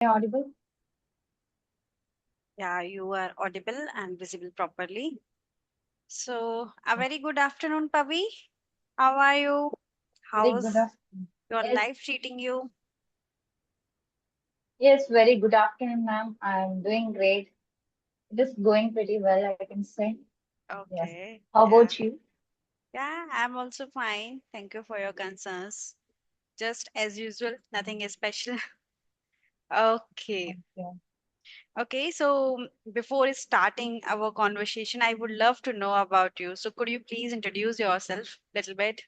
Audible? Yeah, you are audible and visible properly. So, a very good afternoon, Pavi. How are you? Very good How's afternoon. your Yes, life treating you? yes, very good afternoon, ma'am. I'm doing great. It is going pretty well, I can say. Yes. Okay, How yeah. about you? Yeah, I'm also fine. Thank you for your concerns. Just as usual, nothing is special. Okay. Okay. Okay, so before starting our conversation, I would love to know about you. So could you please introduce yourself a little bit?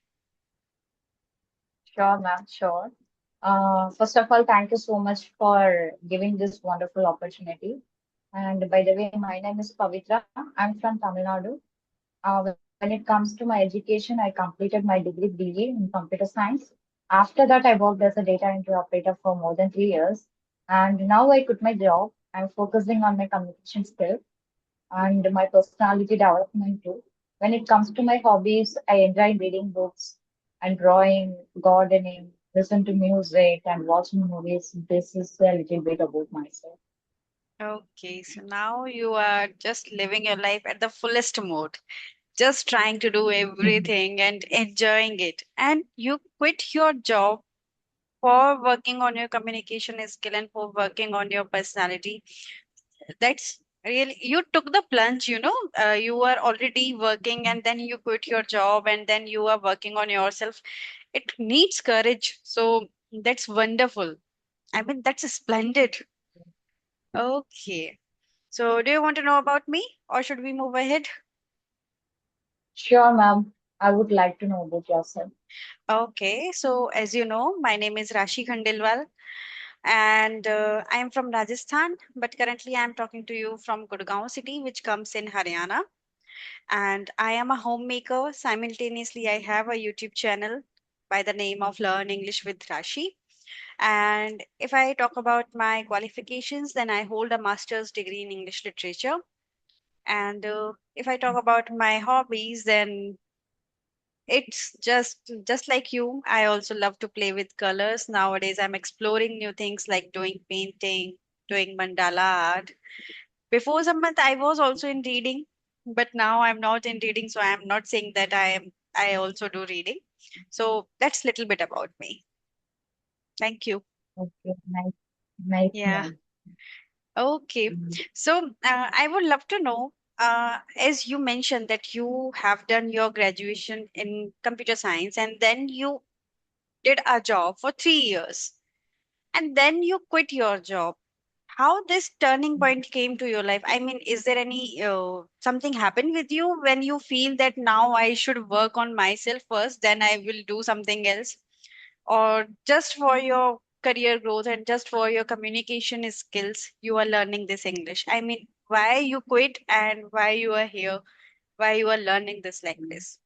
Sure, ma'am, sure. First of all, thank you so much for giving this wonderful opportunity. And by the way, my name is Pavitra. I'm from Tamil Nadu. When it comes to my education, I completed my degree BA in computer science. After that, I worked as a data entry operator for more than 3 years. And now I quit my job. I'm focusing on my communication skills and my personality development too. When it comes to my hobbies, I enjoy reading books and drawing, gardening, listen to music, and watching movies. This is a little bit about myself. Okay, so now you are just living your life at the fullest mode, just trying to do everything and enjoying it. And you quit your job for working on your communication skill and for working on your personality. That's really, you took the plunge, you were already working and then you quit your job and then you are working on yourself. It needs courage. So that's wonderful. I mean, that's splendid. Okay. So, do you want to know about me or should we move ahead? Sure, ma'am. I would like to know about yourself. Okay. So, as you know, my name is Rashi Khandelwal and I am from Rajasthan, but currently I am talking to you from Gurgaon city, which comes in Haryana. And I am a homemaker. Simultaneously, I have a YouTube channel by the name of Learn English with Rashi. And if I talk about my qualifications, then I hold a master's degree in English literature. And if I talk about my hobbies, then it's just like you. I also love to play with colors. Nowadays, I'm exploring new things like doing painting, doing mandala art. Before some month, I was also in reading, but now I'm not in reading, so I'm not saying that I am. I also do reading. So that's little bit about me. Thank you. Okay, nice, nice, Yeah. ma'am. Okay. Mm. So I would love to know, as you mentioned that you have done your graduation in computer science and then you did a job for 3 years and then you quit your job. How this turning point came to your life? I mean, is there any something happened with you when you feel that now I should work on myself first, then I will do something else? Or just for your career growth and just for your communication skills you are learning this English? I mean, why you quit and why you are here, why you are learning this like this?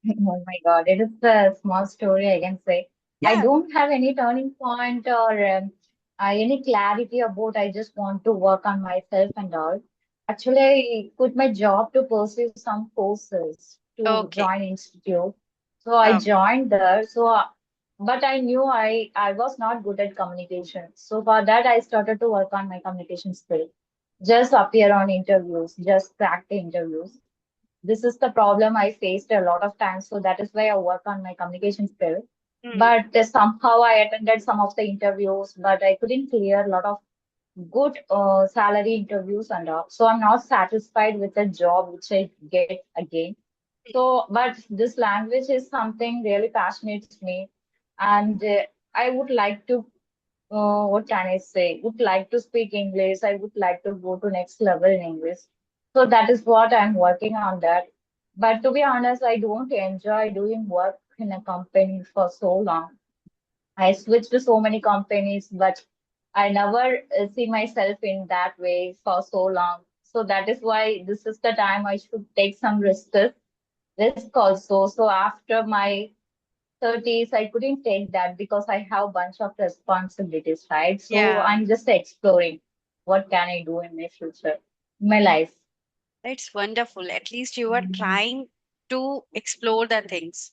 Oh my God, it is a small story, I can say. I Yeah. don't have any turning point or any clarity about I just want to work on myself and all. Actually, I quit my job to pursue some courses to Okay. join institute. So I Okay. joined there. But I knew I was not good at communication. So for that, I started to work on my communication skill. Just appear on interviews, just crack the interviews. This is the problem I faced a lot of times. So that is why I work on my communication skill. Hmm. But somehow I attended some of the interviews, but I couldn't clear a lot of good salary interviews and all. So I'm not satisfied with the job which I get again. So, but this language is something really passionates me, and I would like to what can I say? Would like to speak English. I would like to go to next level in English. So that is what I'm working on that. But to be honest, I don't enjoy doing work in a company for so long. I switched to so many companies, but I never see myself in that way for so long. So that is why this is the time I should take some risk also. So after my 30s, I couldn't take that because I have bunch of responsibilities, right? So Yeah, I'm just exploring what can I do in my future, in my life. that's wonderful. At least you are trying to explore the things.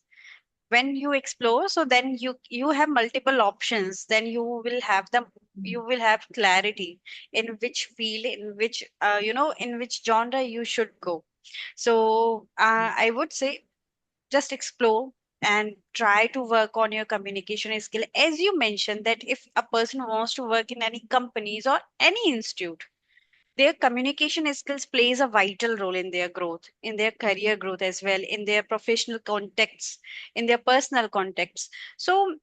When you explore, so then you have multiple options, then you will have clarity in which field, in which in which genre you should go. So I would say just explore and try to work on your communication skill. As you mentioned that if a person wants to work in any companies or any institute, their communication skills plays a vital role in their growth, in their career growth as well, in their professional contexts, in their personal contexts. So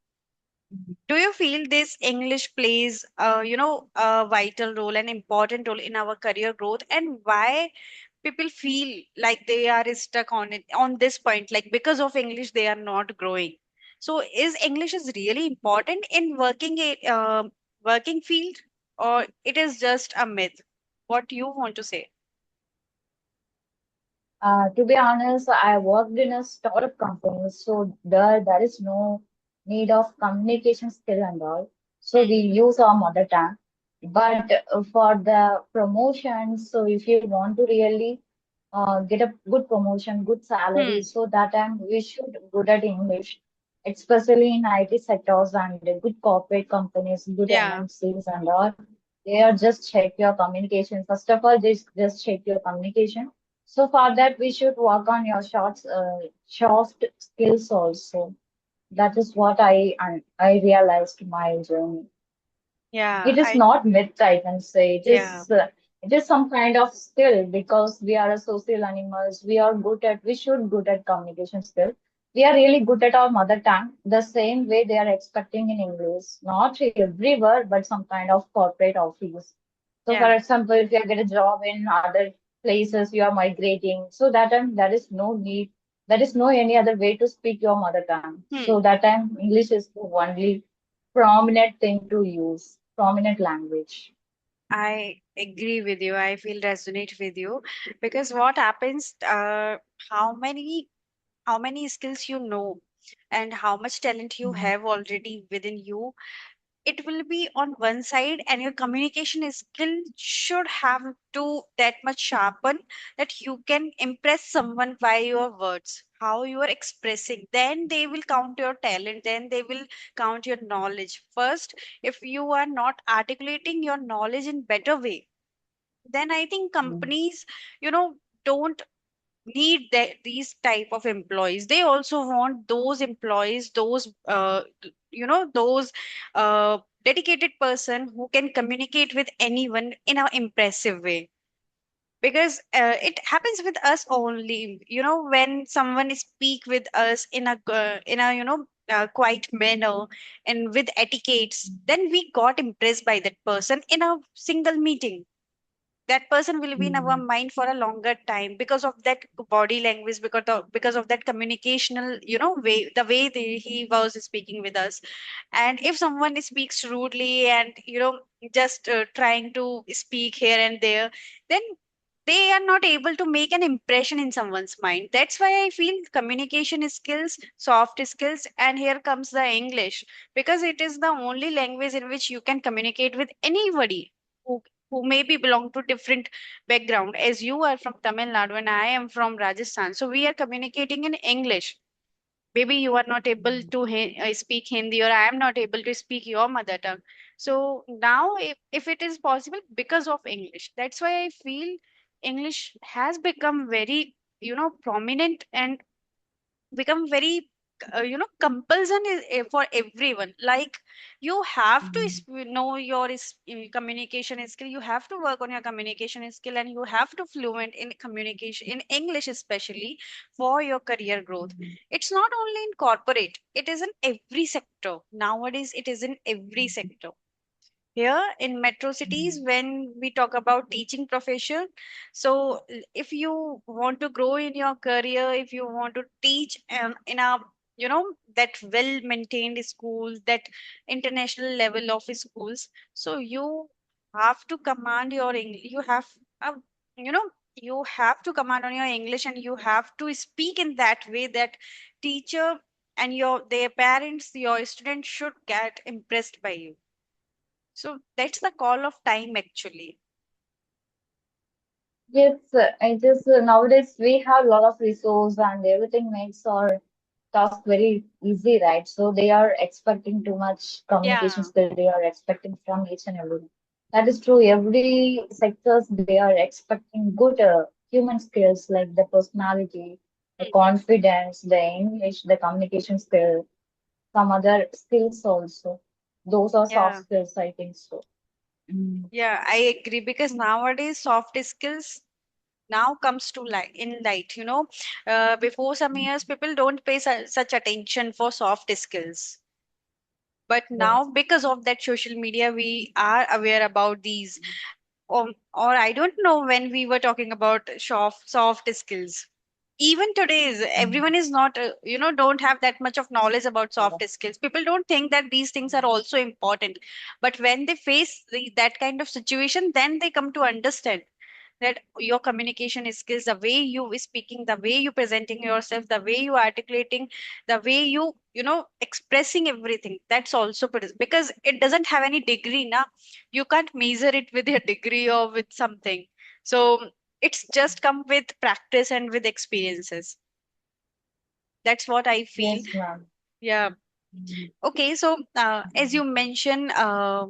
do you feel this English plays a vital role, an important role in our career growth, and why people feel like they are stuck on it on this point, like because of English they are not growing? So is English is really important in working field, or it is just a myth? What do you want to say? To be honest, I worked in a startup company, so there is no need of communication skill and all. So we use our mother tongue. But for the promotion, so if you want to really get a good promotion, good salary, Hmm. so that time we should good at English, especially in IT sectors and the good corporate companies, good Yeah. MNCs and all. They are just check your communication. First of all, just check your communication. So for that, we should work on your soft skills also. That is what I realized my journey. Yeah, It is I not myth, I can say. yeah. It is some kind of skill because we are a social animals. We should good at communication skill. We are really good at our mother tongue, the same way they are expecting in English. Not everywhere, but some kind of corporate office. So, for Yeah. example, if you get a job in other places, you are migrating. So that time there is no need, there is no any other way to speak your mother tongue. So Hmm. that time English is the only prominent thing to use, prominent language. I agree with you. I feel resonate with you because what happens, how many how many skills you know and how much talent you Mm. have already within you, it will be on one side, and your communication skill should have to that much sharpen that you can impress someone by your words, how you are expressing, then they will count your talent, then they will count your knowledge first. If you are not articulating your knowledge in better way, then I think Mm. companies you know don't need these type of employees. They also want those employees, those those dedicated person who can communicate with anyone in an impressive way. Because it happens with us only, when someone speak with us in a quiet manner and with etiquettes, then we got impressed by that person in a single meeting. That person will be in our Mm. mind for a longer time because of that body language, because of that communicational way, the way he was speaking with us. And if someone speaks rudely and just trying to speak here and there, then they are not able to make an impression in someone's mind. That's why I feel communication skills, soft skills, and here comes the English, because it is the only language in which you can communicate with anybody who who maybe belong to different background. As you are from Tamil Nadu and I am from Rajasthan, so we are communicating in English. Maybe you are not able to speak Hindi, or I am not able to speak your mother tongue. So now if it is possible because of English, that's why I feel English has become very prominent and become very compulsion is for everyone. Like you have to Mm. know your communication skill, you have to work on your communication skill, and you have to fluent in communication in English, especially for your career growth. It's not only in corporate, it is in every sector nowadays, it is in every sector. Here in metro cities, when we talk about teaching profession, so if you want to grow in your career, if you want to teach in a that well maintained school, that international level of schools, so you have to command your English. You have you know you have to command on your English, and you have to speak in that way that teacher and their parents, your students should get impressed by you. So that's the call of time, actually. Yes, I just nowadays we have a lot of resource and everything makes our task very easy, right? So they are expecting too much communication Yeah. skill. They are expecting from each and everyone. That is true. Every sectors they are expecting good human skills like the personality, the Hmm. confidence, the English, the communication skill, some other skills also. Those are soft Yeah. skills, I think so. Mm. Yeah, I agree because nowadays soft skills now comes to light in light, before some years people don't pay such attention for soft skills, but now Yes. because of that social media we are aware about these, or I don't know when we were talking about soft skills. Even today, Mm. everyone is not, don't have that much of knowledge about Yeah. soft skills. People don't think that these things are also important. But when they face that kind of situation, then they come to understand that your communication skills, the way you is speaking, the way you presenting yourself, the way you articulating, the way you expressing everything, that's also because it doesn't have any degree now. You can't measure it with a degree or with something. So it's just come with practice and with experiences. That's what I feel. Yes, ma'am. Yeah. Mm. Okay, so as you mentioned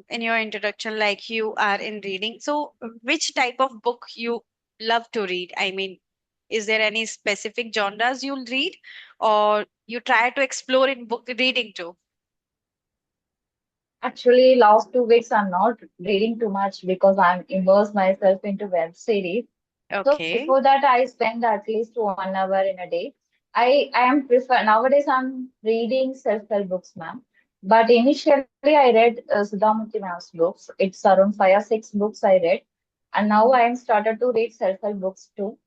in your introduction, like you are in reading, so which type of book you love to read? I mean, is there any specific genres you'll read, or you try to explore in book reading too? Actually, last 2 weeks I'm not reading too much because I'm immersed myself into web series. So Okay. before that, I spend at least 1 hour in a day. I am prefer nowadays I'm reading self-help books, ma'am. But initially I read Sudhamurti ma'am's books. It's around 5 or 6 books I read, and now I am started to read self-help books too.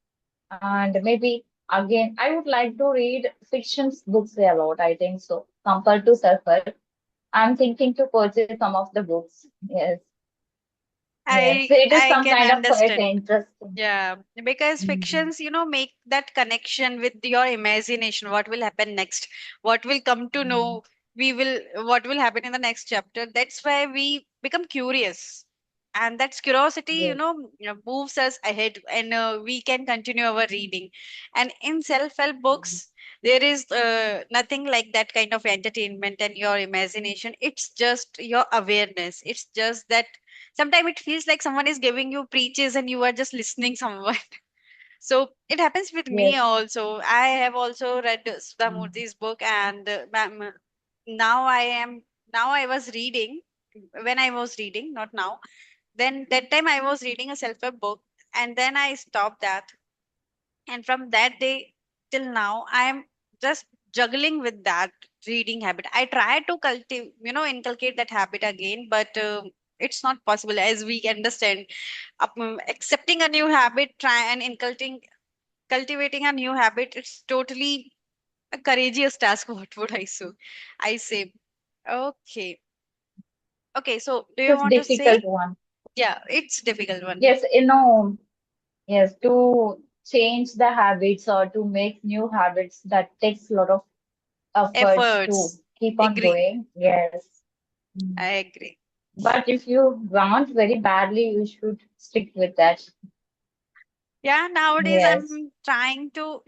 And maybe again, I would like to read fiction books a lot. I think so. Compared to self-help, I'm thinking to purchase some of the books. Yes, yes. It is I some can kind of quite understand. interesting. Yeah, because Mm, fictions, make that connection with your imagination. What will happen next? What will come to mm, know? What will happen in the next chapter? That's why we become curious. And that curiosity, yes, moves us ahead and we can continue our reading. And in self-help books, there is nothing like that kind of entertainment and your imagination. It's just your awareness. It's just that sometimes it feels like someone is giving you preaches and you are just listening someone. So it happens with me yes. also. I have also read Mm, Sudhamurthy's book, and now I was reading when I was reading, not now. Then that time I was reading a self-help book, and then I stopped that, and from that day till now I'm just juggling with that reading habit. I try to cultivate, inculcate that habit again, but it's not possible, as we understand. Accepting a new habit, try and cultivating a new habit, it's totally a courageous task. What would I say? Okay. Okay, so do you it's want to say? difficult one. Yeah, it's difficult one. Yes, yes, to change the habits or to make new habits, that takes a lot of efforts to Efforts. keep on Agree. going. Yes. I Mm. agree. But if you want very badly, you should stick with that. Yeah, nowadays Yes. I'm trying to,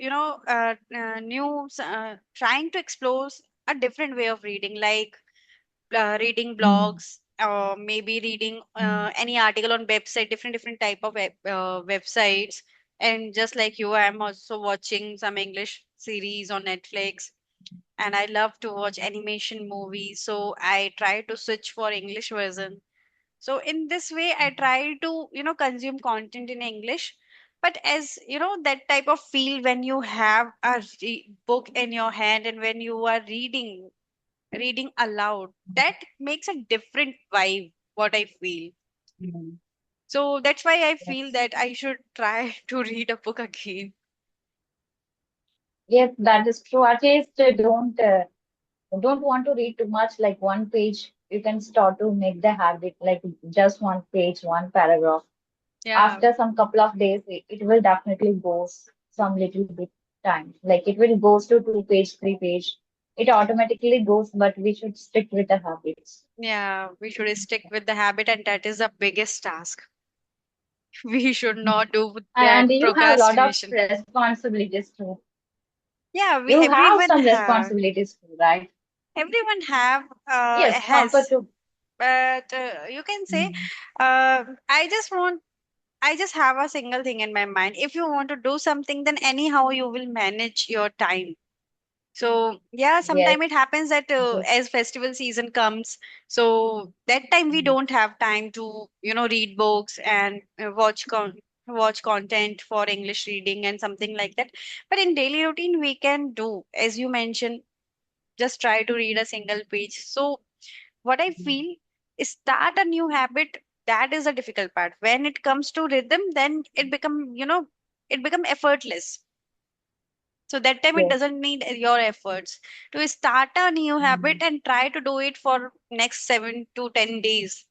trying to explore a different way of reading, like reading Mm, blogs, or maybe reading mm, any article on website, different type of websites. And just like you, I'm also watching some English series on Netflix, and I love to watch animation movies. So I try to switch for English version. So in this way I try to consume content in English. But as that type of feel when you have a book in your hand and when you are reading aloud, that makes a different vibe, what I feel. mm. So that's why I feel Yes. that I should try to read a book again. Yes, that is true. At least don't want to read too much, like one page. You can start to make the habit, like just one page, one paragraph. Yeah. After some couple of days, it will definitely goes some little bit time. Like it will goes to 2 page, 3 page. It automatically goes, but we should stick with the habits. Yeah, we should stick with the habit, and that is the biggest task. We should not do that And you have a lot of procrastination. responsibilities too. Yeah, we You have everyone some have. responsibilities too, right? Everyone have Yes, compared has, to. but you can say, Mm, I just want, I just have a single thing in my mind. If you want to do something, then anyhow you will manage your time. So yeah, yes, sometimes it happens that yes. as festival season comes, so that time we Mm, don't have time to, read books and watch content for English reading and something like that. But in daily routine, we can do, as you mentioned, just try to read a single page. So what I mm, feel is start a new habit. That is the difficult part. When it comes to rhythm, then it become effortless. So that time it yes. doesn't need your efforts to start a new Mm, habit and try to do it for next 7 to 10 days.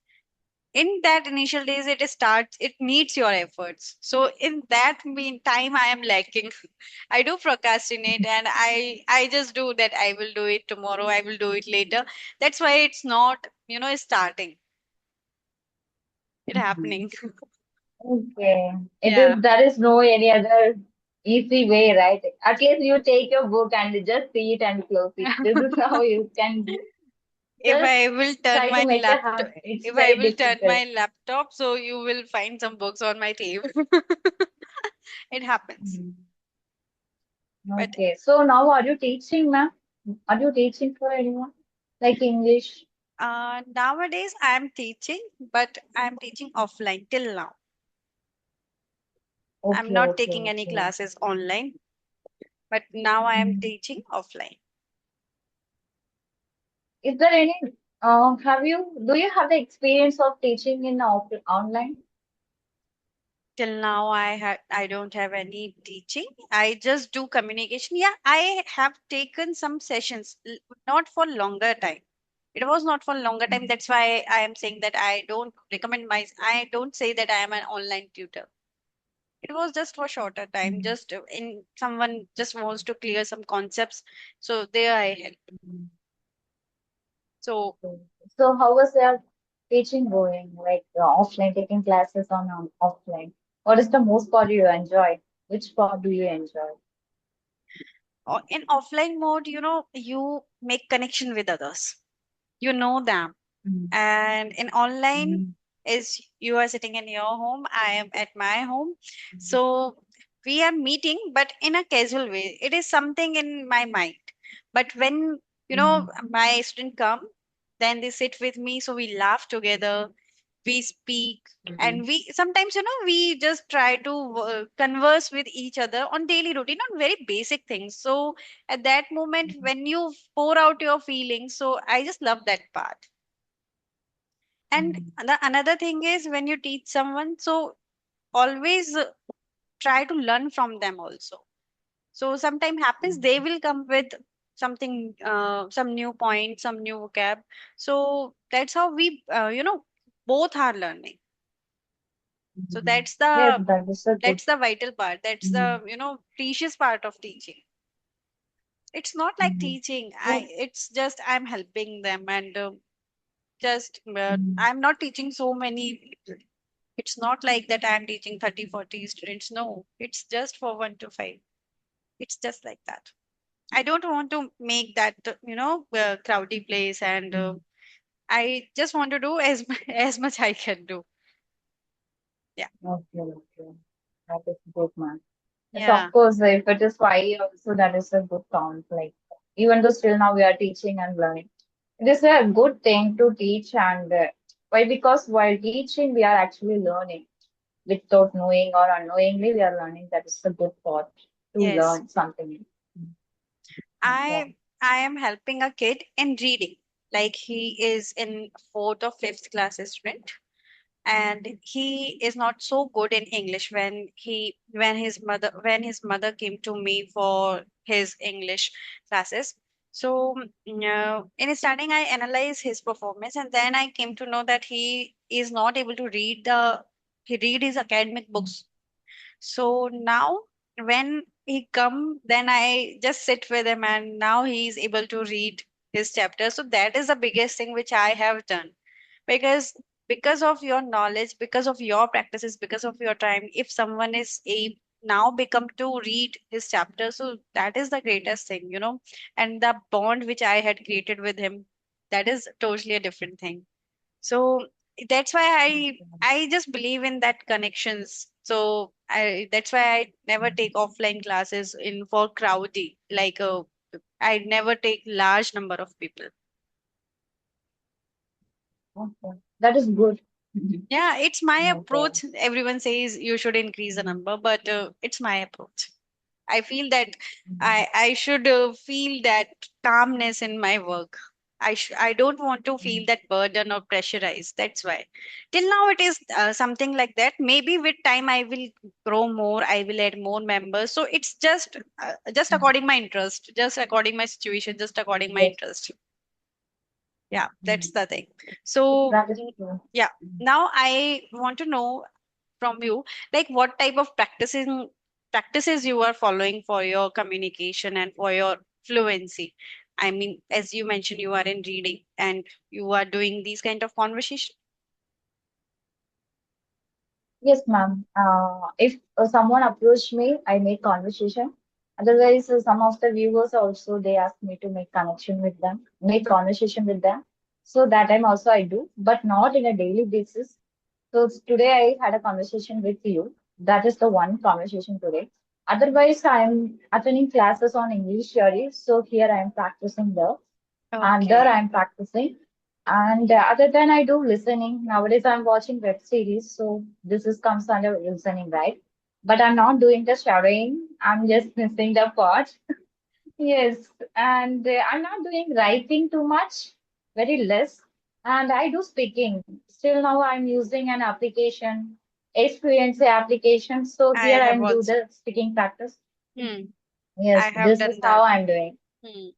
In that initial days, it needs your efforts. So in that meantime, I am lacking. I do procrastinate, and I just do that. I will do it tomorrow. I will do it later. That's why it's not, starting. It mm. happening. Okay. It Yeah. is, there is no any other easy way, right? At least you take your book and just see it and close it. This is how you can do. if Just I will turn try to my make a laptop, habit. It's if I very will turn difficult. my laptop, so you will find some books on my table. It happens. Mm. But Okay. So now are you teaching, ma'am? Are you teaching for anyone? Like English? nowadays I am teaching, but I am teaching offline till now. I'm Okay, not okay, taking any okay. classes online, but now I am Mm. teaching offline. Is there any, do you have the experience of teaching in online? Till now I don't have any teaching. I just do communication. Yeah, I have taken some sessions, not for longer time. It was not for longer time. Mm. That's why I am saying that I don't say that I am an online tutor. It was just for shorter time, Mm. just in someone just wants to clear some concepts. So there I help. Mm. So Okay. So how was your teaching going? Like offline, taking classes on offline. What is the most part you enjoy? Which part do you enjoy? in offline mode, you make connection with others. You know them. Mm. And in online Mm. is you are sitting in your home, I am at my home. Mm. So we are meeting, but in a casual way. It is something in my mind. But when Mm. my student come, then they sit with me, so we laugh together, we speak, Mm. and we sometimes we just try to converse with each other on daily routine on very basic things. So at that moment when you pour out your feelings, so I just love that part. And Mm. the another thing is when you teach someone, so always try to learn from them also. So sometimes happens they will come with something, some new point, some new vocab. So that's how we, both are learning. So Mm. Yes, that is a good. that's the vital part. That's Mm. the precious part of teaching. It's not like Mm. teaching. So, It's just I'm helping them, and just mm. I'm not teaching so many. It's not like that I'm teaching 30, 40 students. No, it's just for 1 to 5. It's just like that. I don't want to make that, crowdy place, and Mm. I just want to do as as much I can do. Yeah. Okay, okay. That is good, man. Yes, of Yeah. course, if it is five, so that is a good count. Like, even though still now we are teaching and learning, it is a good thing to teach. And why? Because while teaching, we are actually learning without knowing or unknowingly, we are learning. That is a good part to Yes. learn something. Okay. I I am helping a kid in reading. Like he is in fourth or fifth class student, and he is not so good in English. When his mother came to me for his English classes. So in starting I analyzed his performance, and then I came to know that he is not able to read his academic books. So now when he come, then I just sit with him, and now he is able to read his chapter. So that is the biggest thing which I have done. Because of your knowledge, because of your practices, because of your time, if someone is now become to read his chapter. So that is the greatest thing, and the bond which I had created with him, that is totally a different thing. So that's why I just believe in that connections. So that's why I never take offline classes in for crowdy, like I never take large number of people. Okay. That is good. Yeah, it's my Okay. approach. Everyone says you should increase the number, but it's my approach. I feel that I should feel that calmness in my work. I don't want to feel that burden or pressurized. That's why. Till now it is something like that. Maybe with time I will grow more. I will add more members. So it's just according my interest, just according my situation, just according my Yes. interest. Yeah, that's the thing. So That is true. yeah, now I want to know from you, like what type of practices you are following for your communication and for your fluency. I mean, as you mentioned, you are in reading and you are doing these kind of conversation. Yes, ma'am. If someone approached me, I make conversation. Otherwise, some of the viewers also they ask me to make connection with them, make conversation with them. So that time also I do, but not in a daily basis. So today I had a conversation with you. That is the one conversation today. Otherwise, I am attending classes on English theory. So here I am practicing there, and there Okay. I'm practicing. And other than I do listening. Nowadays I'm watching web series, so this is comes under listening, right? But I'm not doing the shadowing. I'm just missing the part. Yes, and I'm not doing writing too much, very less. And I do speaking. Still now I'm using an application, experience application. So I here have I'm do also. the speaking practice. Hmm. I Yes, have this done is how that. I'm doing. Hmm.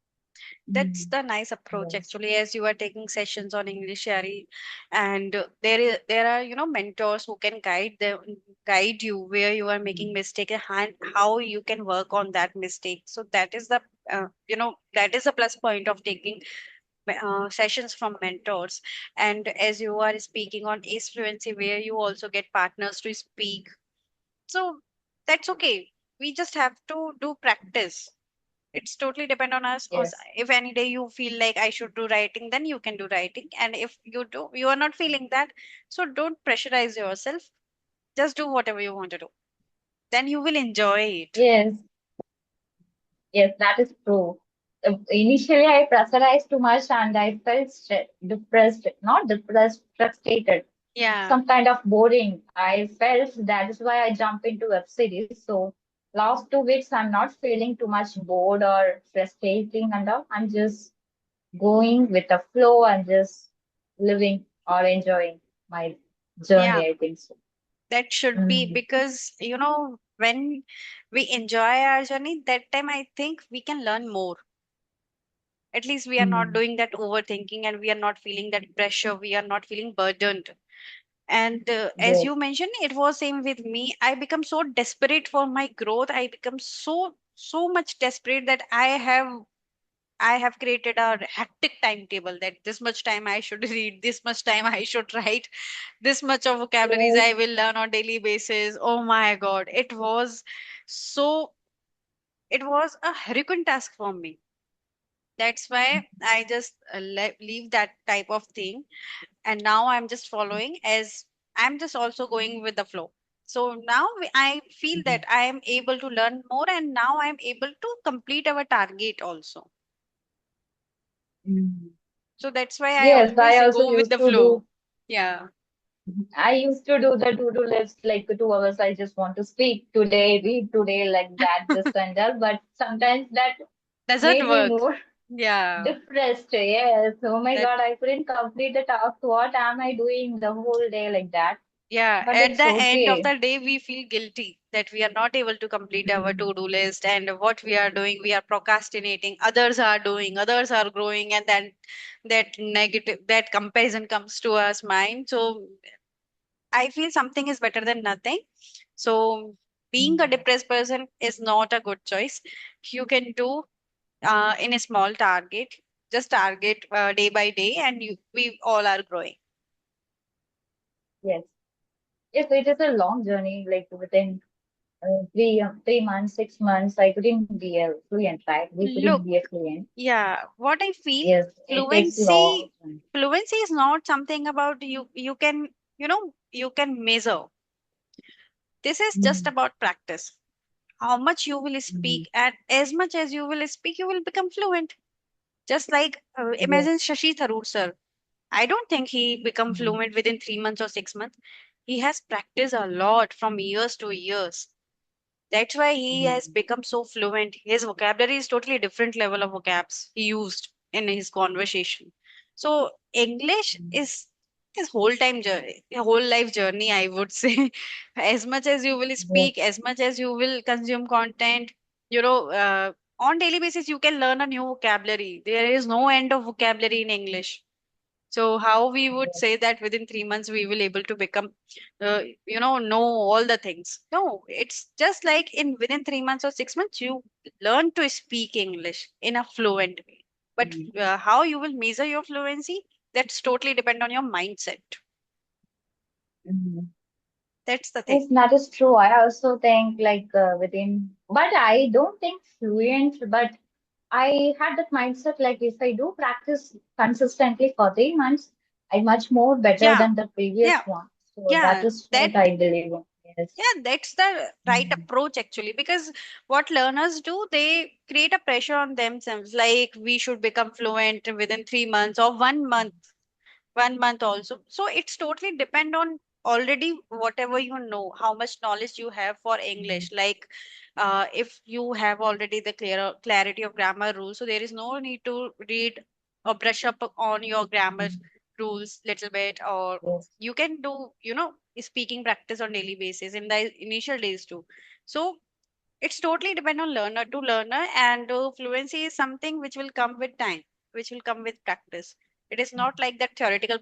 That's Mm, the nice approach yes, actually, as you are taking sessions on English, Shari, and there are mentors who can guide you where you are making mistake and how you can work on that mistake. So that is the that is a plus point of taking sessions from mentors. And as you are speaking on ace fluency, where you also get partners to speak, so that's okay. We just have to do practice. It's totally depend on us. yes, If any day you feel like I should do writing, then you can do writing. And if you are not feeling that, so don't pressurize yourself. Just do whatever you want to do. Then you will enjoy it. yes. Yes, that is true. Initially, I pressurized too much and I felt depressed, not depressed, frustrated, Yeah, some kind of boring. I felt that is why I jumped into web series. So last 2 weeks, I'm not feeling too much bored or frustrating and all. I'm just going with the flow and just living or enjoying my yeah. journey, I think so. That should be Mhm. because when we enjoy our journey, that time I think we can learn more. At least we are not Mm. doing that overthinking and we are not feeling that pressure. We are not feeling burdened. And as Yes, you mentioned, it was same with me. I become so desperate for my growth. I become so much desperate that I have created a hectic timetable that this much time I should read, this much time I should write, this much of vocabularies yes. I will learn on daily basis. Oh my god, so it was a herculean task for me. That's why I just leave that type of thing, and now I'm just following, as I'm just also going with the flow. So now I feel that I am able to learn more, and now I'm able to complete our target also. Mm. So that's why I Yes, I always also go with used the to do. flow. Yeah, I used to do the to-do list like 2 hours. I just want to speak today, read today, like that, this and that. But sometimes that doesn't made me work. more Yeah, depressed. Yes. Oh my that God, I couldn't complete the task. What am I doing the whole day like that? yeah. But At it's the end of okay. the day, we feel guilty that we are not able to complete our Mm. to-do list, and what we are doing, we are procrastinating. Others are doing, others are growing, and then that comparison comes to us mind. So I feel something is better than nothing. So being a Mm. depressed person is not a good choice. You can do in a small target, just target day by day, and we all are growing. Yes. Yes, it is a long journey, like within. three months, 6 months, I couldn't be a fluent, right? We couldn't Look, be a fluent. yeah, what I feel, Yes, it takes long fluency time. fluency is not something about you can, you can measure. This is just Mm, about practice. How much you will mm, speak, and as much as you will speak, you will become fluent. Just like imagine yes. Shashi Tharoor sir. I don't think he become Mm, fluent within 3 months or 6 months. He has practiced a lot from years to years. That's why he has mm, become so fluent. His vocabulary is totally different level of vocabs he used in his conversation. So English mm, is his whole time journey, whole life journey, I would say. As much as you will yes. speak, as much as you will consume content, on daily basis you can learn a new vocabulary. There is no end of vocabulary in English. So how we would Yes. say that within 3 months we will able to become, know all the things? No, it's just like in within 3 months or 6 months you learn to speak English in a fluent way. But Mm, how you will measure your fluency? That's totally depend on your mindset. mm. That's the thing. Yes, that is true. I also think like within, but I don't think fluent, but I had that mindset like if I do practice consistently for 3 months, I'm much more better Yeah, than the yeah, previous one. So that yeah. is That what I believe in. Yes. Yeah, that's the right Mm, approach actually. Because what learners do, they create a pressure on themselves, like we should become fluent within 3 months or 1 month, 1 month also. So it's totally depend on already whatever you know, how much knowledge you have for mm, English. Like if you have already the clarity of grammar rules, so there is no need to read or brush up on your grammar mm, rules little bit, or yes. you can do, speaking practice on daily basis in the initial days too. So it's totally depend on learner to learner, and fluency is something which will come with time, which will come with practice. It is not like that theoretical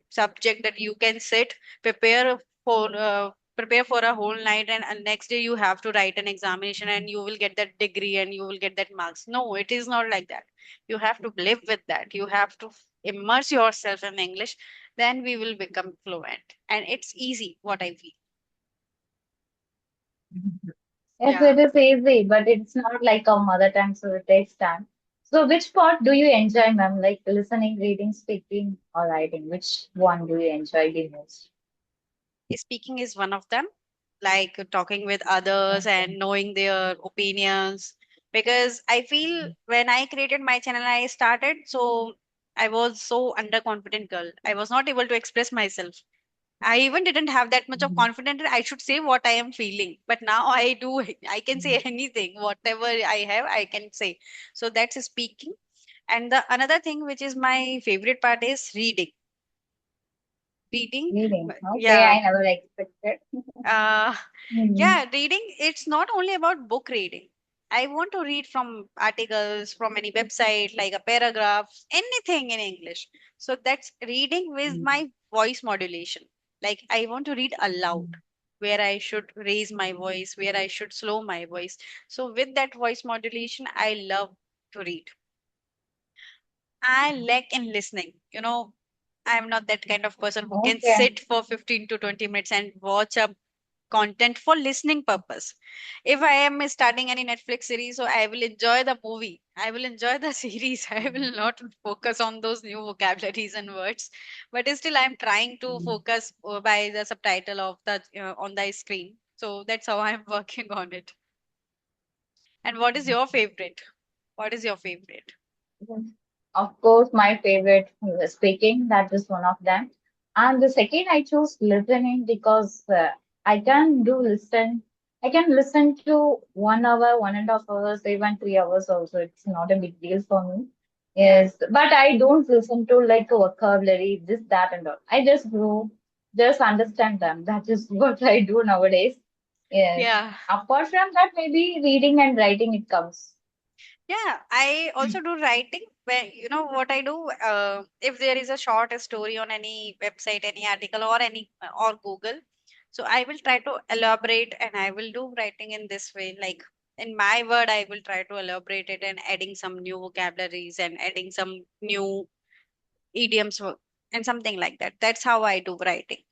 subject that you can sit, prepare for prepare for a whole night, and next day you have to write an examination and you will get that degree and you will get that marks. No, it is not like that. You have to live with that. You have to immerse yourself in English, then we will become fluent, and it's easy, what I feel. Yes, Yeah. it is easy, but it's not like a mother tongue, so it takes time. So which part do you enjoy, ma'am? Like listening, reading, speaking, or writing? Which one do you enjoy the most? Speaking is one of them, like talking with others Okay. and knowing their opinions. Because I feel when I created my channel, I started, so I was so underconfident girl. I was not able to express myself. I even didn't have that much of Mhm. confidence that I should say what I am feeling. But now I do. I can say Mhm. anything, whatever I have, I can say. So that's speaking. And the another thing which is my favorite part is reading. Reading, Reading. Okay, yeah. I never expected. Uh, Hmm. yeah, reading, it's not only about book reading. I want to read from articles, from any website, like a paragraph, anything in English. So that's reading with my voice modulation. Like I want to read aloud, where I should raise my voice, where I should slow my voice. So with that voice modulation, I love to read. I lack in listening. I'm not that kind of person who can Okay. sit for 15 to 20 minutes and watch a content for listening purpose. If I am starting any Netflix series, so I will enjoy the movie. I will enjoy the series. I will not focus on those new vocabularies and words. But still, I'm trying to focus by the subtitle of the on the screen. So that's how I'm working on it. And what is your favorite? What is your favorite? Yes. Of course, my favorite speaking, that is one of them. And the second, I chose listening because I can do listen. I can listen to 1 hour, 1.5 hours, even 3 hours also. It's not a big deal for me. Yeah. Yes, but I don't listen to like a vocabulary, this, that, and all. I just go, just understand them. That is what I do nowadays. Yes. Yeah. Apart from that, maybe reading and writing it comes. Yeah, I also do writing. Where what I do, if there is a short story on any website, any article, or any or Google, so I will try to elaborate, and I will do writing in this way. Like in my word, I will try to elaborate it and adding some new vocabularies and adding some new idioms and something like that. That's how I do writing.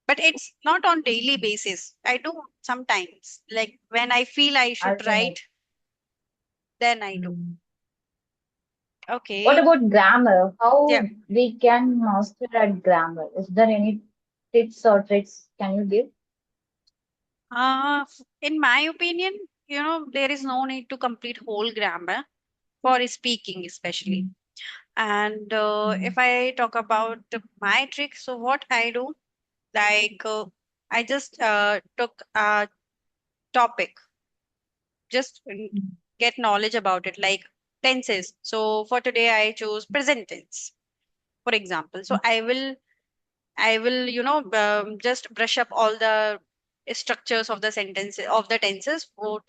but it's not on daily basis. I do sometimes, like when I feel I should Alternate. write, then I do. Mm. What Okay. about grammar? Yeah. How we can master at grammar? Is there any tips or tricks can you give? In my opinion, there is no need to complete whole grammar for speaking, especially. Mm. And Mm. if I talk about my trick, so what I do, like I just took a topic, just Mm. get knowledge about it, like tenses. So for today, I chose present tense, for example. So I will, just brush up all the structures of the sentences of the tenses, four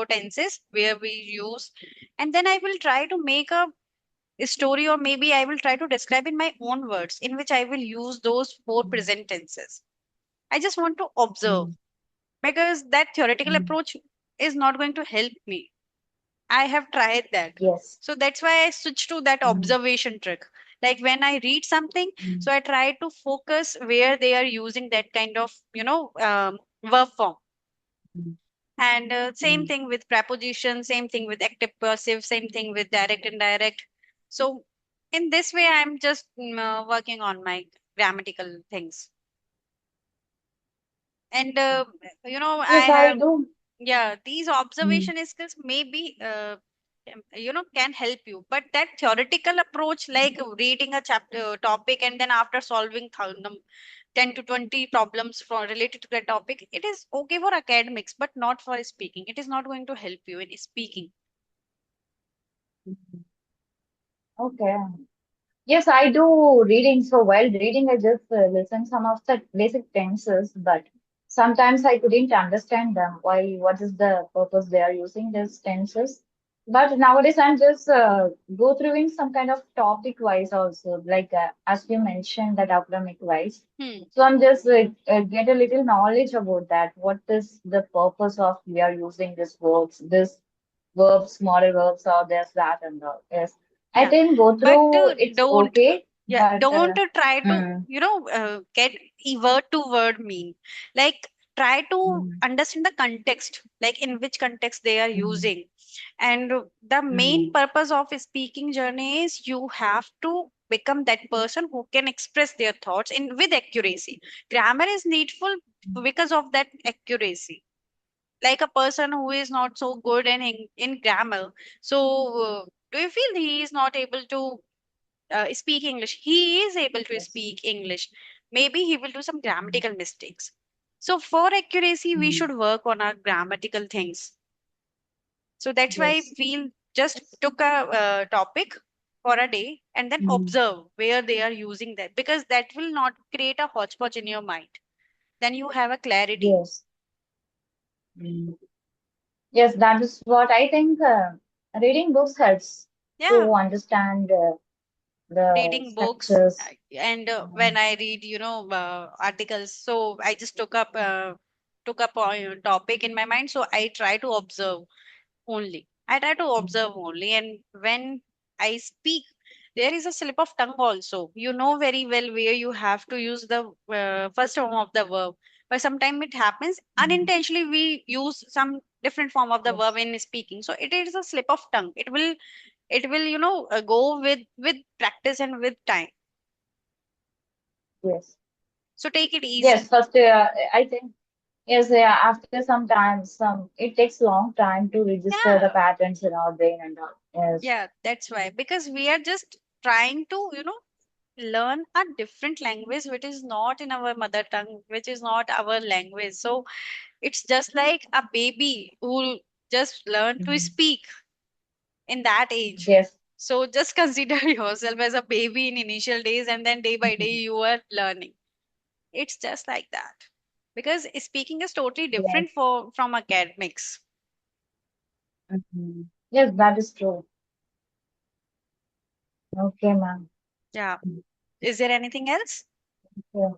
tenses where we use, and then I will try to make a story, or maybe I will try to describe in my own words, in which I will use those four Mm. present tenses. I just want to observe, Mm. because that theoretical Mm. approach is not going to help me. I have tried that. Yes. So that's why I switched to that Mm. observation trick. Like when I read something, Mm. so I try to focus where they are using that kind of, verb form. Mm. And same Mm. thing with preposition, same thing with active passive, same thing with direct and indirect. So in this way, I'm just working on my grammatical things. And, I Yes, I have, do. yeah, these Mm. observation skills maybe can help you, but that theoretical approach, like reading a chapter topic and then after solving 10 to 20 problems related to that topic, it is okay for academics but not for speaking. It is not going to help you in speaking. Mm. Okay. Yes, I do reading. So while reading, I just listen some of the basic tenses, but sometimes I couldn't understand them. Why? What is the purpose they are using these tenses? But nowadays, I'm just go through in some kind of topic wise also, like as you mentioned that academic wise. Hmm. So I'm just get a little knowledge about that. What is the purpose of we are using these words, this verbs, model verbs, or this, that, and all. Yes. I Yeah, think go but through it's don't, okay, yeah, but don't try to, mm, get word to word mean. Like, try to mm, understand the context, like in which context they are mm, using. And the main mm, purpose of speaking journey is you have to become that person who can express their thoughts in with accuracy. Grammar is needful because of that accuracy. Like a person who is not so good in grammar, so do you feel he is not able to speak English? He is able to yes, speak English. Maybe he will do some grammatical mistakes. So for accuracy, we mm, should work on our grammatical things. So that's why I yes, feel just took a topic for a day and then mm, observe where they are using that, because that will not create a hodgepodge in your mind. Then you have a clarity. yes, mm. Yes, that is what I think. Reading books helps Yeah, to understand the reading books, structures. and when Mm, I read articles, so I just took up a topic in my mind, so I try to observe only. I try to mm, observe only, and when I speak, there is a slip of tongue also. You know very well where you have to use the first form of the verb. But sometimes it happens mm, unintentionally. We use some different form of the verb yes, in speaking, so it is a slip of tongue. It will go with practice and with time. yes, So take it yes. easy. First, I think. Yes, yeah, after some time, it takes long time to register the Yeah, patterns in our brain and all. Yes, yeah, that's why, because we are just trying to learn a different language which is not in our mother tongue, which is not our language. So it's just like a baby who just learn to mm, speak in that age. yes, So just consider yourself as a baby in initial days, and then day by day you are learning. It's just like that, because speaking is totally yes, different from academics. mhm. Yes, that is true. Okay, ma'am. Yeah. Is there anything else? Yeah.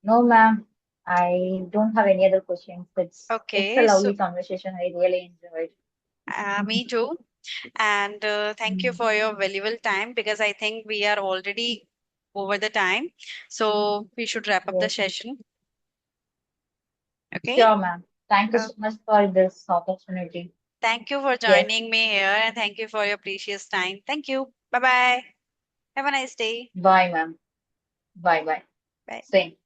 No, ma'am. I don't have any other questions. It's a Okay, lovely so conversation. I really enjoyed. me too. And thank you Mm, for your valuable time, because I think we are already over the time. So we should wrap up the Yes. session. Okay. Sure, ma'am. Thank you Uh, so much for this opportunity. Thank you for Yes. joining me here and thank you for your precious time. Thank you. Bye bye. Have a nice day. Bye, ma'am. Bye bye. Bye. Same.